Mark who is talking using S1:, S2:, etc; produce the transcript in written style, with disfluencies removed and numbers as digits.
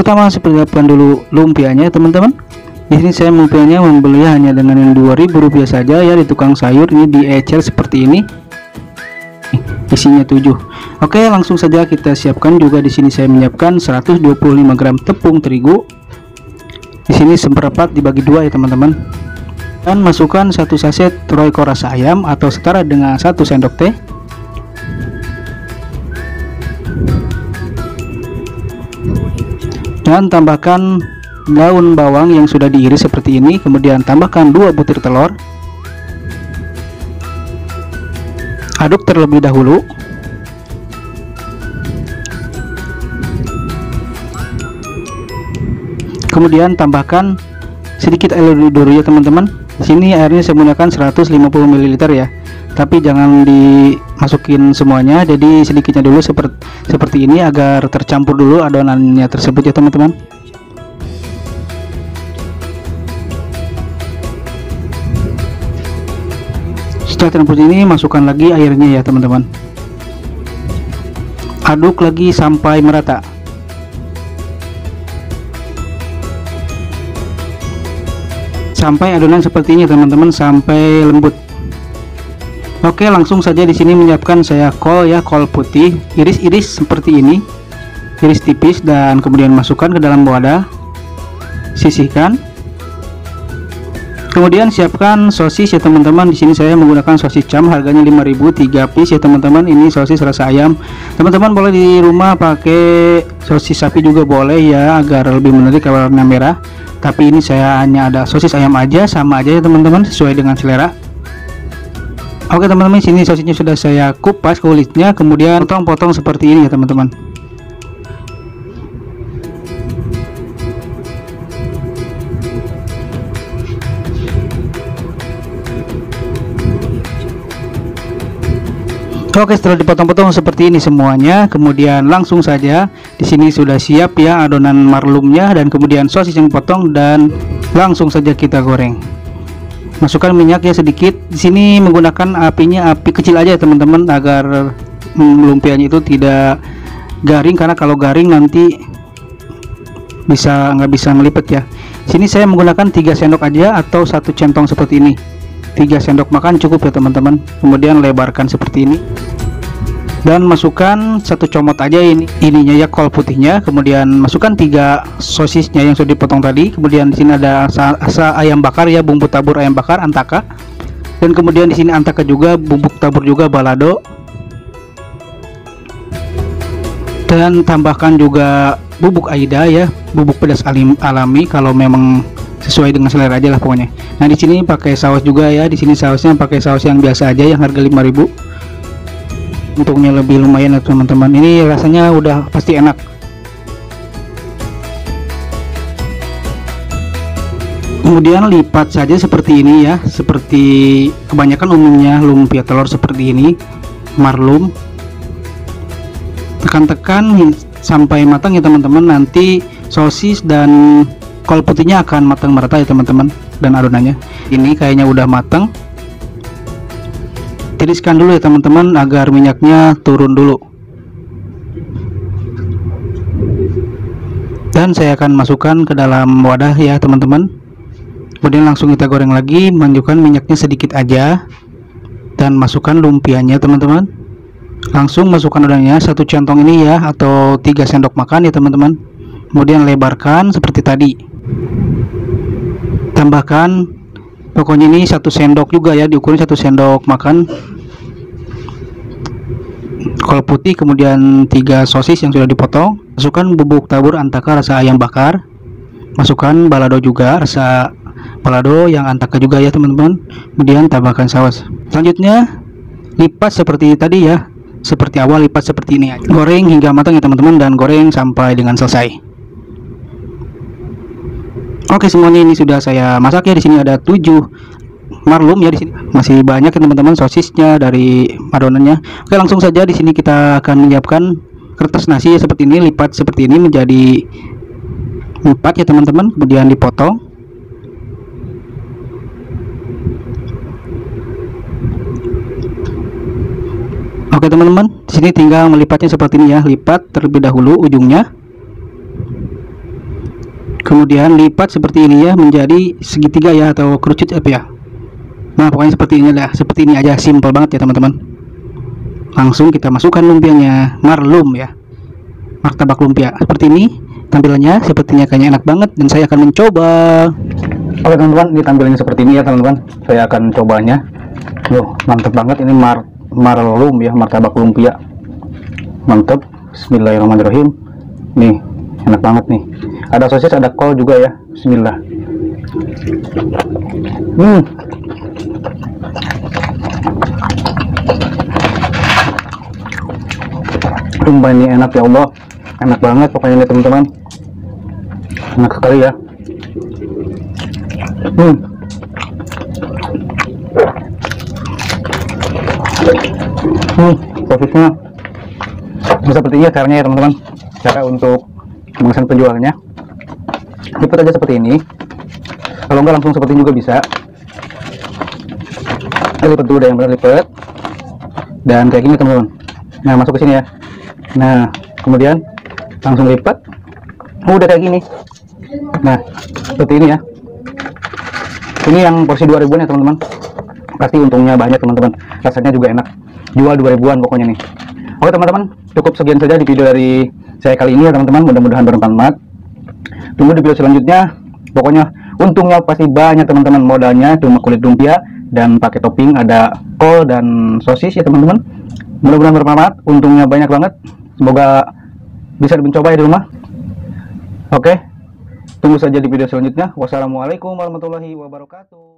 S1: Pertama, siapkan dulu lumpianya teman-teman. Di sini saya lumpianya membeli hanya dengan yang Rp2.000 saja ya di tukang sayur. Ini di ecer seperti ini. Isinya 7. Oke, langsung saja kita siapkan juga. Di sini saya menyiapkan 125 gram tepung terigu. Di sini seperempat dibagi 2 ya teman-teman. Dan masukkan 1 saset Royco rasa ayam atau setara dengan 1 sendok teh. Dan tambahkan daun bawang yang sudah diiris seperti ini. Kemudian tambahkan 2 butir telur. Aduk terlebih dahulu. Kemudian tambahkan sedikit air dulu ya teman-teman. Di sini airnya saya menggunakan 150 ml ya. Tapi jangan dimasukin semuanya, jadi sedikitnya dulu seperti ini agar tercampur dulu adonannya tersebut ya teman-teman. Setelah tercampur ini, masukkan lagi airnya ya teman-teman. Aduk lagi sampai merata. Sampai adonan seperti ini teman-teman, sampai lembut. Oke, langsung saja di sini menyiapkan saya kol ya, kol putih, iris-iris seperti ini, iris tipis, dan kemudian masukkan ke dalam wadah, sisihkan. Kemudian siapkan sosis ya teman-teman. Di sini saya menggunakan sosis cam, harganya 5.000, 3 piece ya teman-teman. Ini sosis rasa ayam. Teman-teman boleh di rumah pakai sosis sapi juga boleh ya, agar lebih menarik warna merah. Tapi ini saya hanya ada sosis ayam aja, sama aja ya teman-teman, sesuai dengan selera. Oke teman-teman, sini sosisnya sudah saya kupas kulitnya, kemudian potong-potong seperti ini ya teman-teman. Oke, setelah dipotong-potong seperti ini semuanya, kemudian langsung saja di sini sudah siap ya adonan marlumnya dan kemudian sosis yang dipotong, dan langsung saja kita goreng. Masukkan minyak ya sedikit. Di sini menggunakan apinya api kecil aja ya teman-teman, agar lumpianya itu tidak garing, karena kalau garing nanti nggak bisa ngelipet ya. Sini saya menggunakan 3 sendok aja atau 1 centong seperti ini. 3 sendok makan cukup ya teman-teman. Kemudian lebarkan seperti ini. Dan masukkan 1 comot aja ininya ya, kol putihnya. Kemudian masukkan 3 sosisnya yang sudah dipotong tadi. Kemudian di sini ada asa ayam bakar ya, bumbu tabur ayam bakar antaka. Dan kemudian di sini antaka juga, bumbu tabur juga balado. Dan tambahkan juga bubuk aida ya, bubuk pedas alami, kalau memang sesuai dengan selera aja lah pokoknya. Nah di sini pakai saus juga ya. Di sini sausnya pakai saus yang biasa aja yang harga 5.000. Untuknya lebih lumayan ya teman-teman. Ini rasanya udah pasti enak. Kemudian lipat saja seperti ini ya, seperti kebanyakan umumnya lumpia telur seperti ini, marlum. Tekan-tekan sampai matang ya teman-teman. Nanti sosis dan kol putihnya akan matang merata ya teman-teman, dan adonannya ini kayaknya udah matang. Tiriskan dulu ya teman-teman agar minyaknya turun dulu. Dan saya akan masukkan ke dalam wadah ya teman-teman. Kemudian langsung kita goreng lagi, menunjukkan minyaknya sedikit aja, dan masukkan lumpianya teman-teman. Langsung masukkan adonannya 1 centong ini ya, atau 3 sendok makan ya teman-teman. Kemudian lebarkan seperti tadi. Tambahkan pokoknya ini 1 sendok juga ya, diukurin 1 sendok makan kol putih, kemudian 3 sosis yang sudah dipotong. Masukkan bubuk tabur antaka rasa ayam bakar. Masukkan balado juga, rasa balado yang antaka juga ya teman-teman. Kemudian tambahkan saus. Selanjutnya lipat seperti tadi ya, seperti awal, lipat seperti ini. Goreng hingga matang ya teman-teman, dan goreng sampai dengan selesai. Oke, semuanya ini sudah saya masak ya. Di sini ada 7 marlum ya, di sini masih banyak ya teman-teman sosisnya dari adonannya. Oke, langsung saja di sini kita akan menyiapkan kertas nasi ya, seperti ini, lipat seperti ini menjadi 4 ya teman-teman, kemudian dipotong. Oke teman-teman, di sini tinggal melipatnya seperti ini ya, lipat terlebih dahulu ujungnya. kemudian lipat seperti ini ya, menjadi segitiga ya, atau kerucut apa ya. Nah pokoknya seperti ini lah, seperti ini aja, simple banget ya teman-teman. Langsung kita masukkan lumpianya, marlum ya, martabak lumpia. Seperti ini tampilannya, sepertinya kayaknya enak banget dan saya akan mencoba. Oke teman-teman, ini tampilannya seperti ini ya teman-teman. Saya akan cobanya. Loh, mantep banget ini marlum ya, martabak lumpia. Mantep. Bismillahirrahmanirrahim. Nih, enak banget nih. Ada sosis, ada kol juga ya. Bismillah. Sumpah ini enak ya Allah, enak banget pokoknya ini teman-teman, enak sekali ya. Sosisnya sepertinya caranya ya teman-teman, cara untuk memesan penjualnya. Lipat aja seperti ini, kalau enggak langsung seperti ini juga bisa. Lipat dulu deh, yang benar lipat, dan kayak gini teman-teman. Nah masuk ke sini ya. Nah kemudian langsung lipat, udah kayak gini. Nah seperti ini ya. Ini yang porsi 2000-an ya teman-teman. Pasti untungnya banyak teman-teman, rasanya juga enak. Jual 2000-an pokoknya nih. Oke teman-teman, cukup sekian saja di video dari saya kali ini ya teman-teman. Mudah-mudahan bermanfaat. Tunggu di video selanjutnya. Pokoknya untungnya pasti banyak teman-teman. Modalnya cuma kulit lumpia dan pakai topping ada kol dan sosis ya teman-teman. Mudah-mudahan bermanfaat, untungnya banyak banget. Semoga bisa dicoba ya di rumah. Oke, tunggu saja di video selanjutnya. Wassalamualaikum warahmatullahi wabarakatuh.